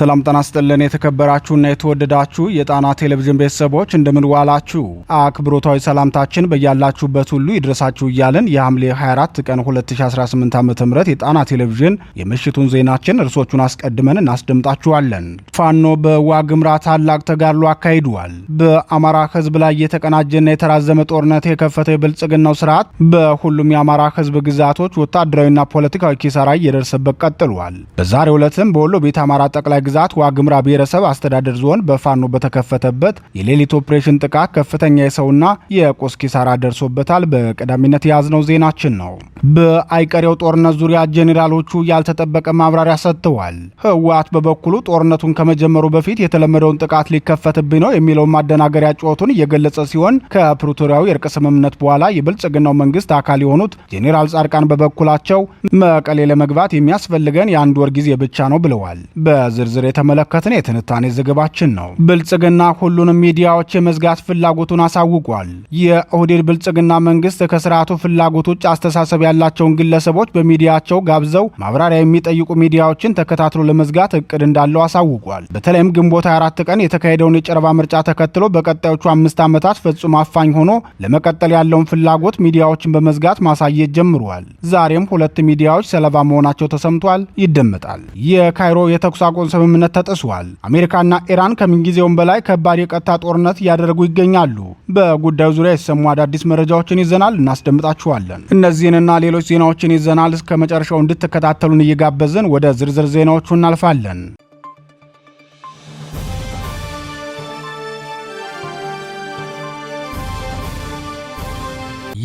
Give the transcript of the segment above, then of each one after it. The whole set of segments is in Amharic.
ሰላም ጤና ይስጥልን የተከበራችሁና የተወደዳችሁ የጣና ቴሌቪዥን ቤተሰቦች እንደምን ዋላችሁ። አክብሮታዊ ሰላምታችን በያላችሁበት ሁሉ ይድረሳችሁ እያልን የሐምሌ 24 ቀን 2018 ዓ.ም የጣና ቴሌቪዥን የምሽቱን ዜናችን እርሶቹን አስቀድመን እናስደምጣችኋለን። ፋኖ በዋግምራ ታላቅ ተጋድሎ አካሂዷል። በአማራ ሕዝብ ላይ የተቀናጀና የተራዘመ ጦርነት የከፈተው የብልጽግናው ስርዓት በሁሉም የአማራ ሕዝብ ግዛቶች ወታደራዊና ፖለቲካዊ ኪሳራ እየደረሰበት ቀጥሏል። በዛሬው ዕለትም በወሎ ቤት አማራ ጠቅላይ ግዛት ዋግምራ ብሔረሰብ አስተዳደር ዞን በፋኖ በተከፈተበት የሌሊት ኦፕሬሽን ጥቃት ከፍተኛ የሰውና የቁስ ኪሳራ ደርሶበታል። በቀዳሚነት የያዝነው ዜናችን ነው። በአይቀሬው ጦርነት ዙሪያ ጄኔራሎቹ ያልተጠበቀ ማብራሪያ ሰጥተዋል። ህወሓት በበኩሉ ጦርነቱን ከመጀመሩ በፊት የተለመደውን ጥቃት ሊከፈትብኝ ነው የሚለውን ማደናገሪያ ጩኸቱን እየገለጸ ሲሆን ከፕሪቶሪያው የእርቅ ስምምነት በኋላ የብልጽግናው መንግስት አካል የሆኑት ጄኔራል ጻድቃን በበኩላቸው መቀሌ ለመግባት የሚያስፈልገን የአንድ ወር ጊዜ ብቻ ነው ብለዋል። በዝርዝር የተመለከትን የትንታኔ ዘገባችን ነው። ብልጽግና ሁሉንም ሚዲያዎች የመዝጋት ፍላጎቱን አሳውቋል። የኦህዴድ ብልጽግና መንግስት ከስርዓቱ ፍላጎት ውጭ አስተሳሰብ ያላቸውን ግለሰቦች በሚዲያቸው ጋብዘው ማብራሪያ የሚጠይቁ ሚዲያዎችን ተከታትሎ ለመዝጋት እቅድ እንዳለው አሳውቋል። በተለይም ግንቦት 24 ቀን የተካሄደውን የጨረባ ምርጫ ተከትሎ በቀጣዮቹ 5 ዓመታት ፍጹም አፋኝ ሆኖ ለመቀጠል ያለውን ፍላጎት ሚዲያዎችን በመዝጋት ማሳየት ጀምሯል። ዛሬም 2 ሚዲያዎች ሰለባ መሆናቸው ተሰምቷል። ይደመጣል። የካይሮ የተኩስ አቁም ስምምነት ተጥሷል። አሜሪካና ኢራን ከምንጊዜውም በላይ ከባድ የቀጥታ ጦርነት እያደረጉ ይገኛሉ። በጉዳዩ ዙሪያ የተሰሙ አዳዲስ መረጃዎችን ይዘናል፣ እናስደምጣችኋለን። እነዚህንና ሌሎች ዜናዎችን ይዘናል። እስከ መጨረሻው እንድትከታተሉን እየጋበዝን ወደ ዝርዝር ዜናዎቹ እናልፋለን።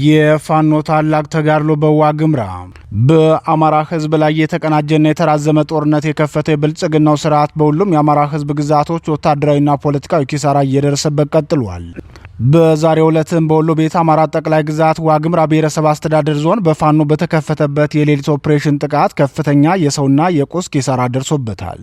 የፋኖ ታላቅ ተጋድሎ በዋግምራ በአማራ ሕዝብ ላይ የተቀናጀና የተራዘመ ጦርነት የከፈተው የብልጽግናው ስርዓት በሁሉም የአማራ ሕዝብ ግዛቶች ወታደራዊና ፖለቲካዊ ኪሳራ እየደረሰበት ቀጥሏል። በዛሬው ዕለትም በወሎ ቤት አማራ ጠቅላይ ግዛት ዋግምራ ብሔረሰብ አስተዳደር ዞን በፋኖ በተከፈተበት የሌሊት ኦፕሬሽን ጥቃት ከፍተኛ የሰውና የቁስ ኪሳራ ደርሶበታል።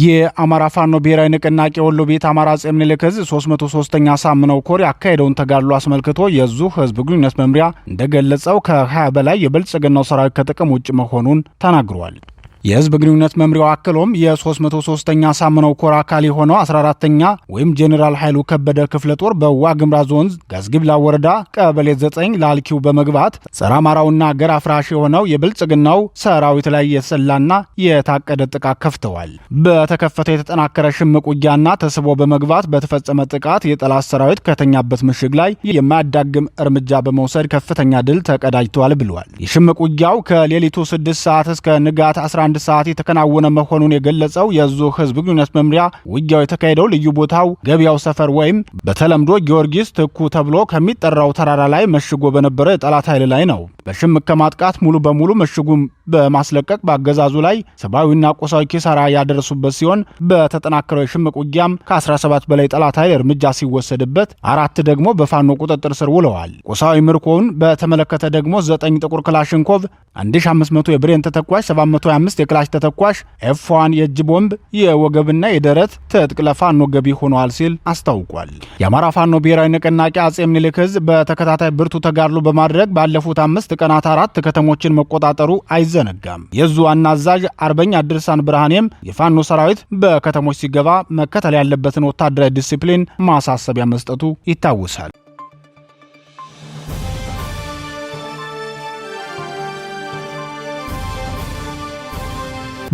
የአማራ ፋኖ ብሔራዊ ንቅናቄ ወሎ ቤት አማራ አፄ ምኒልክ ዕዝ 303ኛ ሳምነው ኮር ያካሄደውን ተጋድሎ አስመልክቶ የዙ ህዝብ ግንኙነት መምሪያ እንደገለጸው ከ20 በላይ የብልጽግናው ሰራዊት ከጥቅም ውጭ መሆኑን ተናግሯል። የህዝብ ግንኙነት መምሪያው አክሎም የ303ኛ ሳምነው ኮር አካል የሆነው 14ኛ ወይም ጄኔራል ኃይሉ ከበደ ክፍለ ጦር በዋግምራ ዞን ጋዝጊብላ ወረዳ ቀበሌ 9 ላልኪው በመግባት ጸረ አማራውና አገር አፍራሽ የሆነው የብልጽግናው ሰራዊት ላይ የተሰላና የታቀደ ጥቃት ከፍተዋል። በተከፈተ የተጠናከረ ሽምቅ ውጊያና ተስቦ በመግባት በተፈጸመ ጥቃት የጠላት ሰራዊት ከተኛበት ምሽግ ላይ የማያዳግም እርምጃ በመውሰድ ከፍተኛ ድል ተቀዳጅተዋል ብለዋል። የሽምቅ ውጊያው ከሌሊቱ 6 ሰዓት እስከ ንጋት 11 ሰዓት የተከናወነ መሆኑን የገለጸው የዙ ህዝብ ግንኙነት መምሪያ ውጊያው የተካሄደው ልዩ ቦታው ገበያው ሰፈር ወይም በተለምዶ ጊዮርጊስ ትኩ ተብሎ ከሚጠራው ተራራ ላይ መሽጎ በነበረ የጠላት ኃይል ላይ ነው። በሽምቅ ከማጥቃት ሙሉ በሙሉ መሽጉን በማስለቀቅ በአገዛዙ ላይ ሰብአዊና ቁሳዊ ኪሳራ ያደረሱበት ሲሆን በተጠናከረው የሽምቅ ውጊያም ከ17 በላይ ጠላት ኃይል እርምጃ ሲወሰድበት 4 ደግሞ በፋኖ ቁጥጥር ስር ውለዋል። ቁሳዊ ምርኮውን በተመለከተ ደግሞ 9 ጥቁር ክላሽንኮቭ፣ 1500 የብሬን ተተኳሽ፣ 725 የክላሽ ተተኳሽ፣ ኤፍ1 የእጅ ቦምብ፣ የወገብና የደረት ትጥቅ ለፋኖ ገቢ ሆነዋል ሲል አስታውቋል። የአማራ ፋኖ ብሔራዊ ንቅናቄ አፄ ምኒልክ ዕዝ በተከታታይ ብርቱ ተጋድሎ በማድረግ ባለፉት 5 ቀናት 4 ከተሞችን መቆጣጠሩ አይዘነጋም። የዙ ዋና አዛዥ አርበኛ ድርሳን ብርሃኔም የፋኖ ሰራዊት በከተሞች ሲገባ መከተል ያለበትን ወታደራዊ ዲሲፕሊን ማሳሰቢያ መስጠቱ ይታወሳል።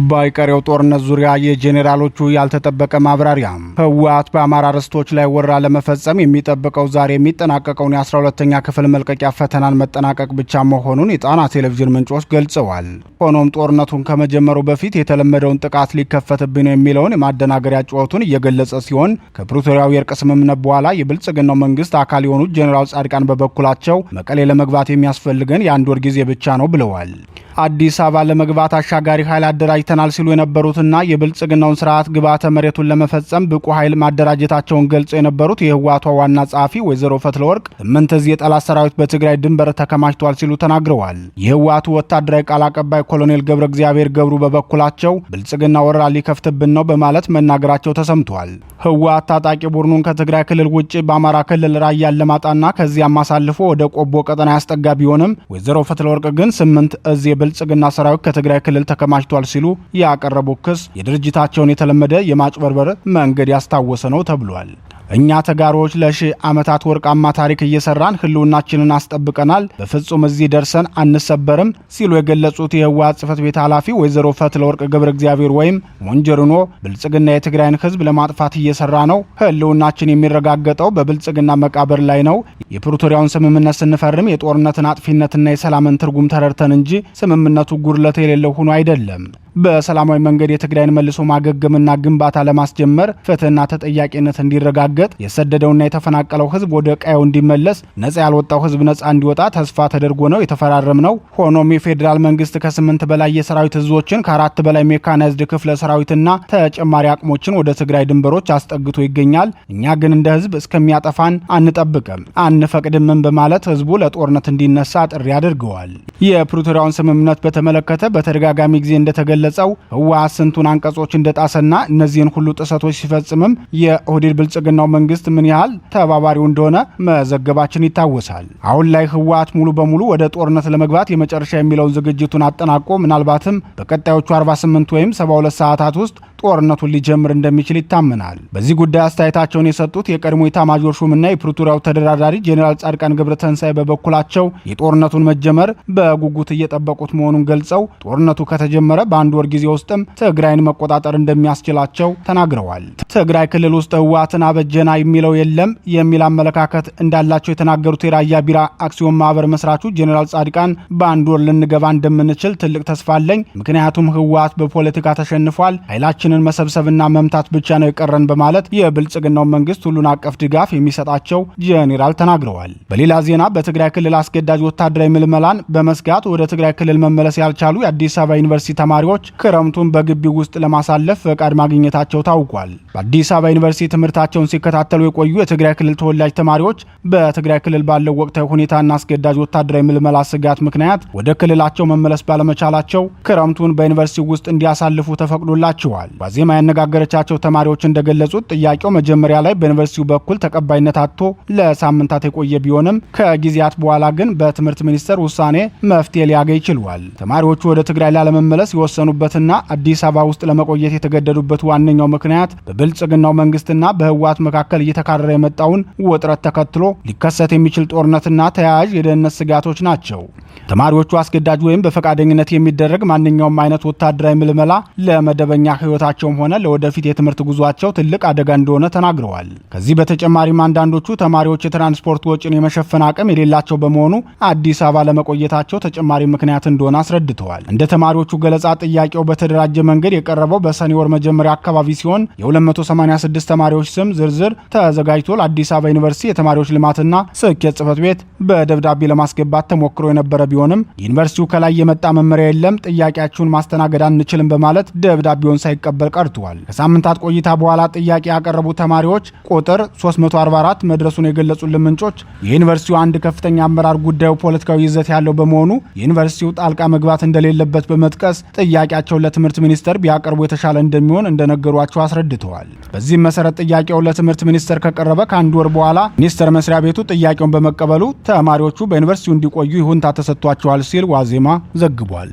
በአይቀሬው ጦርነት ዙሪያ የጄኔራሎቹ ያልተጠበቀ ማብራሪያ። ህወሓት በአማራ ርስቶች ላይ ወረራ ለመፈጸም የሚጠብቀው ዛሬ የሚጠናቀቀውን የ12ኛ ክፍል መልቀቂያ ፈተናን መጠናቀቅ ብቻ መሆኑን የጣና ቴሌቪዥን ምንጮች ገልጸዋል። ሆኖም ጦርነቱን ከመጀመሩ በፊት የተለመደውን ጥቃት ሊከፈትብኝ ነው የሚለውን የማደናገሪያ ጩኸቱን እየገለጸ ሲሆን ከፕሪቶሪያው የእርቅ ስምምነት በኋላ የብልጽግናው መንግስት አካል የሆኑት ጄኔራል ጻድቃን በበኩላቸው መቀሌ ለመግባት የሚያስፈልገን የአንድ ወር ጊዜ ብቻ ነው ብለዋል። አዲስ አበባ ለመግባት አሻጋሪ ኃይል አደራጅተናል ሲሉ የነበሩትና የብልጽግናውን ስርዓት ግብዓተ መሬቱን ለመፈጸም ብቁ ኃይል ማደራጀታቸውን ገልጸው የነበሩት የህወሓቷ ዋና ጸሐፊ ወይዘሮ ፈትለወርቅ 8 እዝ የጠላት ሰራዊት በትግራይ ድንበር ተከማችቷል ሲሉ ተናግረዋል። የህወሓቱ ወታደራዊ ቃል አቀባይ ኮሎኔል ገብረ እግዚአብሔር ገብሩ በበኩላቸው ብልጽግና ወረራ ሊከፍትብን ነው በማለት መናገራቸው ተሰምቷል። ህወሓት ታጣቂ ቡድኑን ከትግራይ ክልል ውጭ በአማራ ክልል ራያ አላማጣና ከዚያም አሳልፎ ወደ ቆቦ ቀጠና ያስጠጋ ቢሆንም ወይዘሮ ፈትለወርቅ ግን 8 እዝ የብልጽግና ሰራዊት ከትግራይ ክልል ተከማችቷል ሲሉ ያቀረቡ ክስ የድርጅታቸውን የተለመደ የማጭበርበር መንገድ ያስታወሰ ነው ተብሏል። እኛ ተጋሮች ለሺህ ዓመታት ወርቃማ ታሪክ እየሰራን ህልውናችንን አስጠብቀናል፣ በፍጹም እዚህ ደርሰን አንሰበርም ሲሉ የገለጹት የህወሓት ጽሕፈት ቤት ኃላፊ ወይዘሮ ፈትለወርቅ ገብረ እግዚአብሔር ወይም ሞንጀሪኖ ብልጽግና የትግራይን ህዝብ ለማጥፋት እየሰራ ነው፣ ህልውናችን የሚረጋገጠው በብልጽግና መቃብር ላይ ነው። የፕሪቶሪያውን ስምምነት ስንፈርም የጦርነትን አጥፊነትና የሰላምን ትርጉም ተረድተን እንጂ ስምምነቱ ጉድለት የሌለው ሆኖ አይደለም። በሰላማዊ መንገድ የትግራይን መልሶ ማገገምና ግንባታ ለማስጀመር ፍትህና ተጠያቂነት እንዲረጋገጥ የሰደደውና የተፈናቀለው ህዝብ ወደ ቀየው እንዲመለስ ነጻ ያልወጣው ህዝብ ነጻ እንዲወጣ ተስፋ ተደርጎ ነው የተፈራረም ነው። ሆኖም የፌዴራል መንግስት ከ8 በላይ የሰራዊት ህዝቦችን ከ4 በላይ ሜካናይዝድ ክፍለ ሰራዊትና ተጨማሪ አቅሞችን ወደ ትግራይ ድንበሮች አስጠግቶ ይገኛል። እኛ ግን እንደ ህዝብ እስከሚያጠፋን አንጠብቅም፣ አንፈቅድምም በማለት ህዝቡ ለጦርነት እንዲነሳ ጥሪ አድርገዋል። የፕሪቶሪያውን ስምምነት በተመለከተ በተደጋጋሚ ጊዜ እንደተገለጸው ህወሓት ስንቱን አንቀጾች እንደጣሰና እነዚህን ሁሉ ጥሰቶች ሲፈጽምም የኦህዴድ ብልጽግናው መንግስት ምን ያህል ተባባሪው እንደሆነ መዘገባችን ይታወሳል። አሁን ላይ ህወሓት ሙሉ በሙሉ ወደ ጦርነት ለመግባት የመጨረሻ የሚለውን ዝግጅቱን አጠናቆ ምናልባትም በቀጣዮቹ 48 ወይም 72 ሰዓታት ውስጥ ጦርነቱን ሊጀምር እንደሚችል ይታመናል። በዚህ ጉዳይ አስተያየታቸውን የሰጡት የቀድሞ ኤታማዦር ሹምና የፕሪቶሪያው ተደራዳሪ ጄኔራል ጻድቃን ገብረተንሳይ በበኩላቸው የጦርነቱን መጀመር በጉጉት እየጠበቁት መሆኑን ገልጸው ጦርነቱ ከተጀመረ በአንድ ወር ጊዜ ውስጥም ትግራይን መቆጣጠር እንደሚያስችላቸው ተናግረዋል። ትግራይ ክልል ውስጥ ህወሓትን አበጀና የሚለው የለም የሚል አመለካከት እንዳላቸው የተናገሩት የራያ ቢራ አክሲዮን ማህበር መስራቹ ጄኔራል ጻድቃን በአንድ ወር ልንገባ እንደምንችል ትልቅ ተስፋ አለኝ፣ ምክንያቱም ህወሓት በፖለቲካ ተሸንፏል፣ ኃይላችንን መሰብሰብና መምታት ብቻ ነው የቀረን በማለት የብልጽግናው መንግስት ሁሉን አቀፍ ድጋፍ የሚሰጣቸው ጄኔራል ተናግረዋል። በሌላ ዜና በትግራይ ክልል አስገዳጅ ወታደራዊ ምልመላን በመስጋት ወደ ትግራይ ክልል መመለስ ያልቻሉ የአዲስ አበባ ዩኒቨርሲቲ ተማሪዎች ክረምቱን በግቢው ውስጥ ለማሳለፍ ፈቃድ ማግኘታቸው ታውቋል። በአዲስ አበባ ዩኒቨርሲቲ ትምህርታቸውን ሲከታተሉ የቆዩ የትግራይ ክልል ተወላጅ ተማሪዎች በትግራይ ክልል ባለው ወቅታዊ ሁኔታና አስገዳጅ ወታደራዊ ምልመላ ስጋት ምክንያት ወደ ክልላቸው መመለስ ባለመቻላቸው ክረምቱን በዩኒቨርሲቲ ውስጥ እንዲያሳልፉ ተፈቅዶላቸዋል። ዋዜማ ያነጋገረቻቸው ተማሪዎች እንደገለጹት ጥያቄው መጀመሪያ ላይ በዩኒቨርሲቲው በኩል ተቀባይነት አጥቶ ለሳምንታት የቆየ ቢሆንም ከጊዜያት በኋላ ግን በትምህርት ሚኒስቴር ውሳኔ መፍትሄ ሊያገኝ ችሏል። ተማሪዎቹ ወደ ትግራይ ላለመመለስ የወሰኑበትና አዲስ አበባ ውስጥ ለመቆየት የተገደዱበት ዋነኛው ምክንያት በብልጽግናው መንግስትና በህወሓት መካከል እየተካረረ የመጣውን ውጥረት ተከትሎ ሊከሰት የሚችል ጦርነትና ተያያዥ የደህንነት ስጋቶች ናቸው። ተማሪዎቹ አስገዳጅ ወይም በፈቃደኝነት የሚደረግ ማንኛውም አይነት ወታደራዊ ምልመላ ለመደበኛ ህይወታቸውም ሆነ ለወደፊት የትምህርት ጉዟቸው ትልቅ አደጋ እንደሆነ ተናግረዋል። ከዚህ በተጨማሪም አንዳንዶቹ ተማሪዎች የትራንስፖርት ወጪን የመሸፈን አቅም የሌላቸው በመሆኑ አዲስ አበባ ለመቆየታቸው ተጨማሪ ምክንያት እንደሆነ አስረድተዋል። እንደ ተማሪዎቹ ገለጻ ጥያቄው በተደራጀ መንገድ የቀረበው በሰኔ ወር መጀመሪያ አካባቢ ሲሆን የ286 ተማሪዎች ስም ዝርዝር ተዘጋጅቶ ለአዲስ አበባ ዩኒቨርሲቲ የተማሪዎች ልማትና ስኬት ጽሕፈት ቤት በደብዳቤ ለማስገባት ተሞክሮ የነበረ ቢሆንም ዩኒቨርሲቲው ከላይ የመጣ መመሪያ የለም፣ ጥያቄያችሁን ማስተናገድ አንችልም በማለት ደብዳቤውን ሳይቀበል ቀርቷል። ከሳምንታት ቆይታ በኋላ ጥያቄ ያቀረቡ ተማሪዎች ቁጥር 344 መድረሱን የገለጹልን ምንጮች የዩኒቨርሲቲው አንድ ከፍተኛ አመራር ጉዳዩ ፖለቲካዊ ይዘት ያለው በመሆኑ ዩኒቨርሲቲው ጣልቃ መግባት እንደሌለበት በመጥቀስ ጥያቄያቸውን ለትምህርት ሚኒስቴር ቢያቀርቡ የተሻለ እንደሚሆን እንደነገሯቸው አስረድተዋል። በዚህም መሰረት ጥያቄው ለትምህርት ሚኒስቴር ከቀረበ ከአንድ ወር በኋላ ሚኒስቴር መስሪያ ቤቱ ጥያቄውን በመቀበሉ ተማሪዎቹ በዩኒቨርሲቲው እንዲቆዩ ይሁንታ ተሰጥቷቸዋል ሲል ዋዜማ ዘግቧል።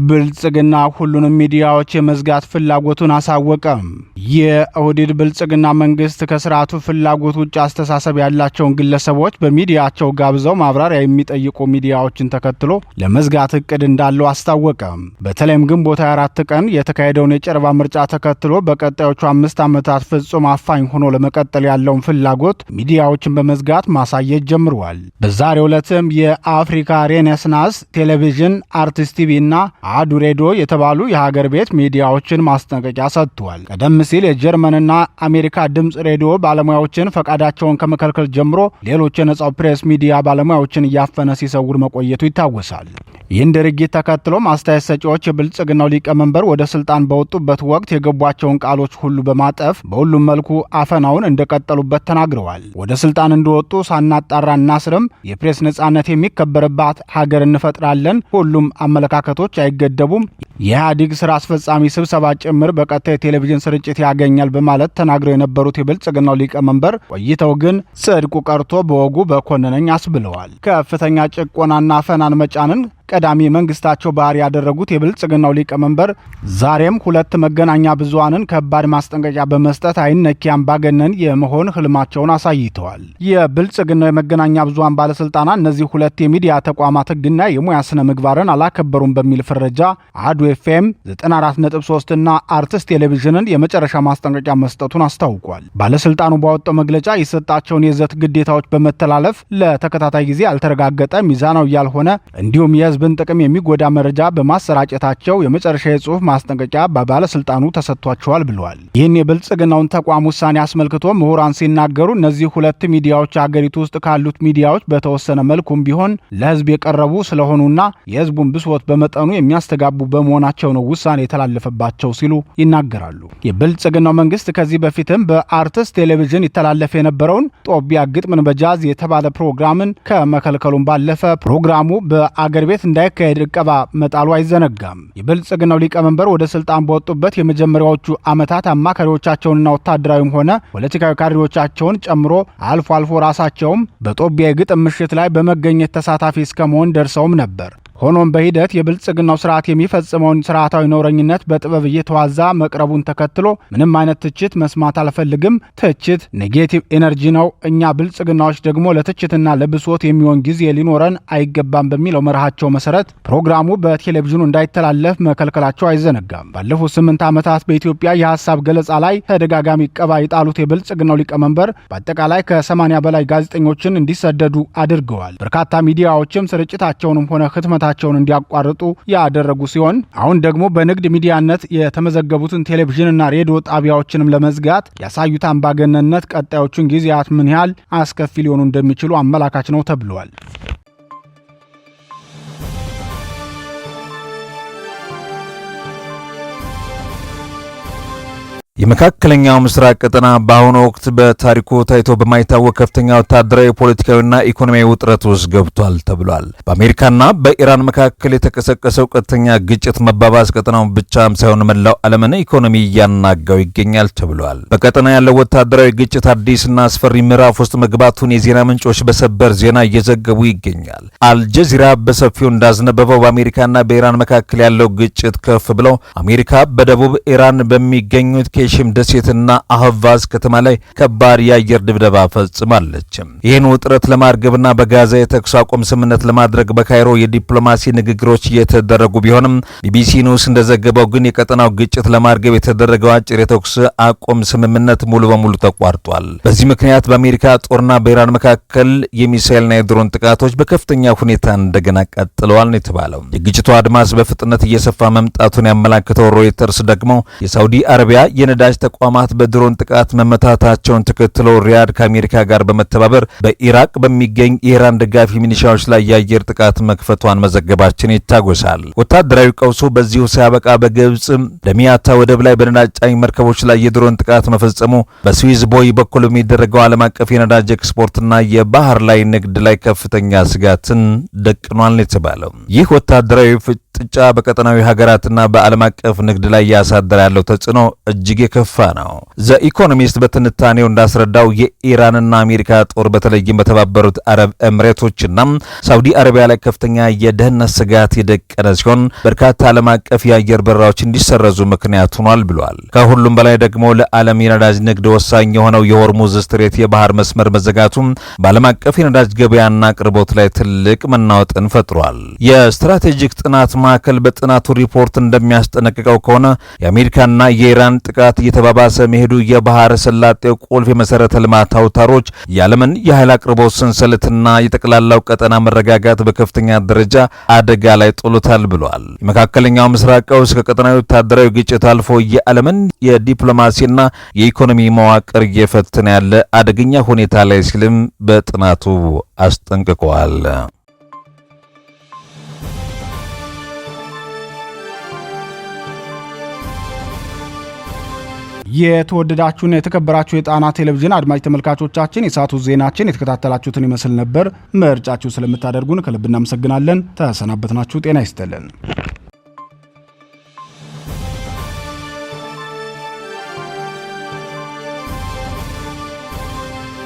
ብልጽግና ሁሉንም ሚዲያዎች የመዝጋት ፍላጎቱን አሳወቀም። የኦህዴድ ብልጽግና መንግስት ከስርዓቱ ፍላጎት ውጭ አስተሳሰብ ያላቸውን ግለሰቦች በሚዲያቸው ጋብዘው ማብራሪያ የሚጠይቁ ሚዲያዎችን ተከትሎ ለመዝጋት እቅድ እንዳለው አስታወቀ። በተለይም ግንቦት 24 ቀን የተካሄደውን የጨረባ ምርጫ ተከትሎ በቀጣዮቹ 5 ዓመታት ፍጹም አፋኝ ሆኖ ለመቀጠል ያለውን ፍላጎት ሚዲያዎችን በመዝጋት ማሳየት ጀምሯል። በዛሬው ዕለትም የአፍሪካ ሬኔሳንስ ቴሌቪዥን፣ አርቲስት ቲቪ እና አዱ ሬዲዮ የተባሉ የሀገር ቤት ሚዲያዎችን ማስጠንቀቂያ ሰጥቷል። ቀደም ሲል የጀርመንና አሜሪካ ድምፅ ሬዲዮ ባለሙያዎችን ፈቃዳቸውን ከመከልከል ጀምሮ ሌሎች የነጻው ፕሬስ ሚዲያ ባለሙያዎችን እያፈነ ሲሰውር መቆየቱ ይታወሳል። ይህን ድርጊት ተከትሎ አስተያየት ሰጪዎች የብልጽግናው ሊቀመንበር ወደ ስልጣን በወጡበት ወቅት የገቧቸውን ቃሎች ሁሉ በማጠፍ በሁሉም መልኩ አፈናውን እንደቀጠሉበት ተናግረዋል። ወደ ስልጣን እንደወጡ ሳናጣራ እናስርም፣ የፕሬስ ነጻነት የሚከበርባት ሀገር እንፈጥራለን፣ ሁሉም አመለካከቶች አይገደቡም፣ የኢህአዴግ ስራ አስፈጻሚ ስብሰባ ጭምር በቀጥታ የቴሌቪዥን ስርጭት ያገኛል በማለት ተናግረው የነበሩት የብልጽግናው ሊቀመንበር ቆይተው ግን ጽድቁ ቀርቶ በወጉ በኮነነኝ አስብለዋል። ከፍተኛ ጭቆናና አፈናን መጫንን ቀዳሚ መንግስታቸው ባህሪ ያደረጉት የብልጽግናው ሊቀመንበር ዛሬም ሁለት መገናኛ ብዙሃንን ከባድ ማስጠንቀቂያ በመስጠት አይነኪ አምባገነን የመሆን ህልማቸውን አሳይተዋል። የብልጽግናው የመገናኛ ብዙሃን ባለስልጣናት እነዚህ ሁለት የሚዲያ ተቋማት ህግና የሙያ ስነ ምግባርን አላከበሩም በሚል ፍረጃ አሐዱ ኤፍኤም 94.3 እና አርትስት ቴሌቪዥንን የመጨረሻ ማስጠንቀቂያ መስጠቱን አስታውቋል። ባለስልጣኑ ባወጣው መግለጫ የሰጣቸውን የይዘት ግዴታዎች በመተላለፍ ለተከታታይ ጊዜ ያልተረጋገጠ ሚዛናዊ ያልሆነ እንዲሁም የህዝብን ጥቅም የሚጎዳ መረጃ በማሰራጨታቸው የመጨረሻ የጽሁፍ ማስጠንቀቂያ በባለስልጣኑ ተሰጥቷቸዋል ብለዋል። ይህን የብልጽግናውን ተቋም ውሳኔ አስመልክቶ ምሁራን ሲናገሩ እነዚህ ሁለት ሚዲያዎች አገሪቱ ውስጥ ካሉት ሚዲያዎች በተወሰነ መልኩም ቢሆን ለህዝብ የቀረቡ ስለሆኑና የህዝቡን ብሶት በመጠኑ የሚያስተጋቡ በመሆናቸው ነው ውሳኔ የተላለፈባቸው ሲሉ ይናገራሉ። የብልጽግናው መንግስት ከዚህ በፊትም በአርትስት ቴሌቪዥን ይተላለፍ የነበረውን ጦቢያ ግጥምን በጃዝ የተባለ ፕሮግራምን ከመከልከሉም ባለፈ ፕሮግራሙ በአገር ቤት እንዳይካሄድ እቀባ መጣሉ አይዘነጋም። የብልጽግናው ሊቀመንበር ወደ ስልጣን በወጡበት የመጀመሪያዎቹ ዓመታት አማካሪዎቻቸውንና ወታደራዊም ሆነ ፖለቲካዊ ካድሬዎቻቸውን ጨምሮ አልፎ አልፎ ራሳቸውም በጦቢያ የግጥም ምሽት ላይ በመገኘት ተሳታፊ እስከመሆን ደርሰውም ነበር። ሆኖም በሂደት የብልጽግናው ስርዓት የሚፈጽመውን ስርዓታዊ ነውረኝነት በጥበብ እየተዋዛ መቅረቡን ተከትሎ ምንም አይነት ትችት መስማት አልፈልግም፣ ትችት ኔጌቲቭ ኤነርጂ ነው፣ እኛ ብልጽግናዎች ደግሞ ለትችትና ለብሶት የሚሆን ጊዜ ሊኖረን አይገባም በሚለው መርሃቸው መሰረት ፕሮግራሙ በቴሌቪዥኑ እንዳይተላለፍ መከልከላቸው አይዘነጋም። ባለፉት 8 ዓመታት በኢትዮጵያ የሐሳብ ገለጻ ላይ ተደጋጋሚ እቀባ የጣሉት የብልጽግናው ሊቀመንበር በአጠቃላይ ከ80 በላይ ጋዜጠኞችን እንዲሰደዱ አድርገዋል። በርካታ ሚዲያዎችም ስርጭታቸውንም ሆነ ህትመታ ቸውን እንዲያቋርጡ ያደረጉ ሲሆን አሁን ደግሞ በንግድ ሚዲያነት የተመዘገቡትን ቴሌቪዥንና ሬዲዮ ጣቢያዎችንም ለመዝጋት ያሳዩት አምባገነንነት ቀጣዮቹን ጊዜያት ምን ያህል አስከፊ ሊሆኑ እንደሚችሉ አመላካች ነው ተብሏል። የመካከለኛው ምስራቅ ቀጠና በአሁኑ ወቅት በታሪኩ ታይቶ በማይታወቅ ከፍተኛ ወታደራዊ፣ ፖለቲካዊና ኢኮኖሚያዊ ውጥረት ውስጥ ገብቷል ተብሏል። በአሜሪካና በኢራን መካከል የተቀሰቀሰው ቀጥተኛ ግጭት መባባስ ቀጠናውን ብቻም ሳይሆን መላው ዓለምን ኢኮኖሚ እያናጋው ይገኛል ተብሏል። በቀጠና ያለው ወታደራዊ ግጭት አዲስና አስፈሪ ምዕራፍ ውስጥ መግባቱን የዜና ምንጮች በሰበር ዜና እየዘገቡ ይገኛል። አልጀዚራ በሰፊው እንዳዝነበበው በአሜሪካና በኢራን መካከል ያለው ግጭት ከፍ ብለው አሜሪካ በደቡብ ኢራን በሚገኙት ሽም ደሴትና አህቫዝ ከተማ ላይ ከባድ የአየር ድብደባ ፈጽማለች። ይህን ውጥረት ለማርገብና በጋዛ የተኩስ አቁም ስምምነት ለማድረግ በካይሮ የዲፕሎማሲ ንግግሮች እየተደረጉ ቢሆንም ቢቢሲ ኒውስ እንደዘገበው ግን የቀጠናው ግጭት ለማርገብ የተደረገው አጭር የተኩስ አቁም ስምምነት ሙሉ በሙሉ ተቋርጧል። በዚህ ምክንያት በአሜሪካ ጦርና በኢራን መካከል የሚሳኤልና የድሮን ጥቃቶች በከፍተኛ ሁኔታ እንደገና ቀጥለዋል ነው የተባለው። የግጭቱ አድማስ በፍጥነት እየሰፋ መምጣቱን ያመላክተው ሮይተርስ ደግሞ የሳውዲ አረቢያ የነዳጅ ተቋማት በድሮን ጥቃት መመታታቸውን ተከትሎ ሪያድ ከአሜሪካ ጋር በመተባበር በኢራቅ በሚገኝ የኢራን ደጋፊ ሚሊሻዎች ላይ የአየር ጥቃት መክፈቷን መዘገባችን ይታወሳል። ወታደራዊ ቀውሱ በዚሁ ሲያበቃ በግብጽ ደሚያታ ወደብ ላይ በነዳጅ ጫኝ መርከቦች ላይ የድሮን ጥቃት መፈጸሙ በስዊዝ ቦይ በኩል የሚደረገው ዓለም አቀፍ የነዳጅ ኤክስፖርትና የባህር ላይ ንግድ ላይ ከፍተኛ ስጋትን ደቅኗል የተባለው ይህ ወታደራዊ ፍጥጫ በቀጠናዊ ሀገራትና በዓለም አቀፍ ንግድ ላይ ያሳደረ ያለው ተጽዕኖ እጅግ የከፋ ነው። ዘ ኢኮኖሚስት በትንታኔው እንዳስረዳው የኢራንና አሜሪካ ጦር በተለይም በተባበሩት አረብ ኤምሬቶችና ሳውዲ አረቢያ ላይ ከፍተኛ የደህንነት ስጋት የደቀነ ሲሆን በርካታ ዓለም አቀፍ የአየር በረራዎች እንዲሰረዙ ምክንያት ሆኗል ብሏል። ከሁሉም በላይ ደግሞ ለዓለም የነዳጅ ንግድ ወሳኝ የሆነው የሆርሙዝ ስትሬት የባህር መስመር መዘጋቱ በዓለም አቀፍ የነዳጅ ገበያና አቅርቦት ላይ ትልቅ መናወጥን ፈጥሯል። የስትራቴጂክ ጥናት ማዕከል በጥናቱ ሪፖርት እንደሚያስጠነቅቀው ከሆነ የአሜሪካና የኢራን ጥቃት እየተባባሰ መሄዱ የባህር ሰላጤው ቁልፍ የመሰረተ ልማት አውታሮች የዓለምን የኃይል አቅርቦት ሰንሰለትና የጠቅላላው ቀጠና መረጋጋት በከፍተኛ ደረጃ አደጋ ላይ ጥሎታል ብሏል። የመካከለኛው ምስራቅ ቀውስ ከቀጠናዊ ወታደራዊ ግጭት አልፎ የዓለምን የዲፕሎማሲና የኢኮኖሚ መዋቅር እየፈተነ ያለ አደገኛ ሁኔታ ላይ ሲልም በጥናቱ አስጠንቅቀዋል። የተወደዳችሁና የተከበራችሁ የጣና ቴሌቪዥን አድማጭ ተመልካቾቻችን የሰዓቱ ዜናችን የተከታተላችሁትን ይመስል ነበር። ምርጫችሁ ስለምታደርጉን ከልብ እናመሰግናለን። ተሰናበትናችሁ። ጤና ይስጥልን።